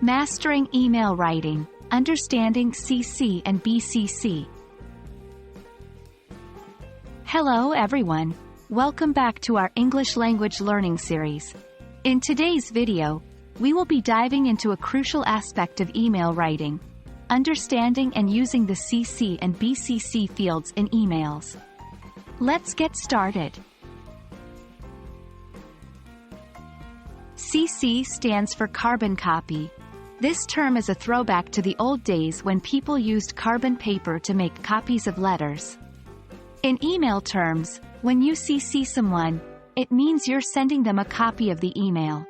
Mastering email writing, understanding CC and BCC. Hello everyone. Welcome back to our English language learning series. In today's video, we will be diving into a crucial aspect of email writing, understanding and using the CC and BCC fields in emails. Let's get started. CC stands for carbon copy. This term is a throwback to the old days when people used carbon paper to make copies of letters. In email terms, when you CC someone, it means you're sending them a copy of the email.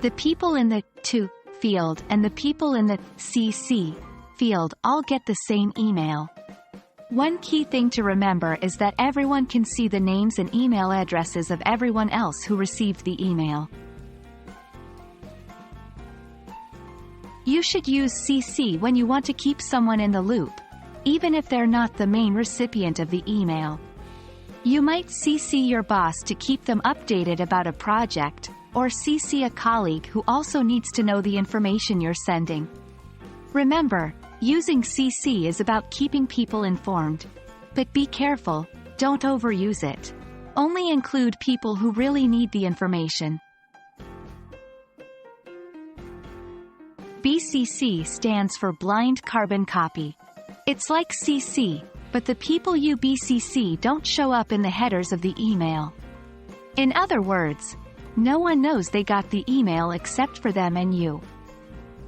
The people in the to field and the people in the CC field all get the same email. One key thing to remember is that everyone can see the names and email addresses of everyone else who received the email. You should use CC when you want to keep someone in the loop, even if they're not the main recipient of the email. You might CC your boss to keep them updated about a project, or CC a colleague who also needs to know the information you're sending. Remember, using CC is about keeping people informed. But be careful, don't overuse it. Only include people who really need the information. BCC stands for blind carbon copy. It's like CC, but the people you BCC don't show up in the headers of the email. In other words, no one knows they got the email except for them and you.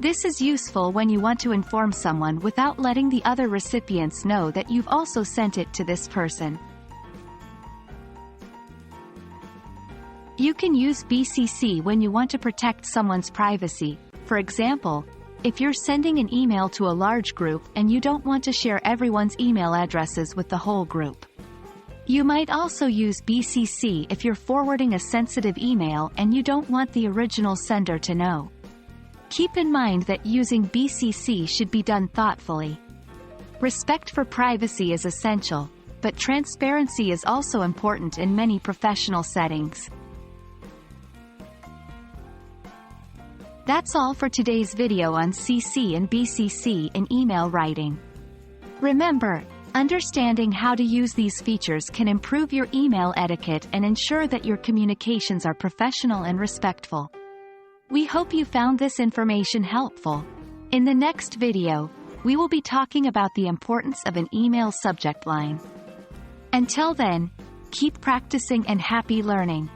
This is useful when you want to inform someone without letting the other recipients know that you've also sent it to this person. You can use BCC when you want to protect someone's privacy. For example, if you're sending an email to a large group and you don't want to share everyone's email addresses with the whole group. You might also use BCC if you're forwarding a sensitive email and you don't want the original sender to know. Keep in mind that using BCC should be done thoughtfully. Respect for privacy is essential, but transparency is also important in many professional settings. That's all for today's video on CC and BCC in email writing. Remember, understanding how to use these features can improve your email etiquette and ensure that your communications are professional and respectful. We hope you found this information helpful. In the next video, we will be talking about the importance of an email subject line. Until then, keep practicing and happy learning.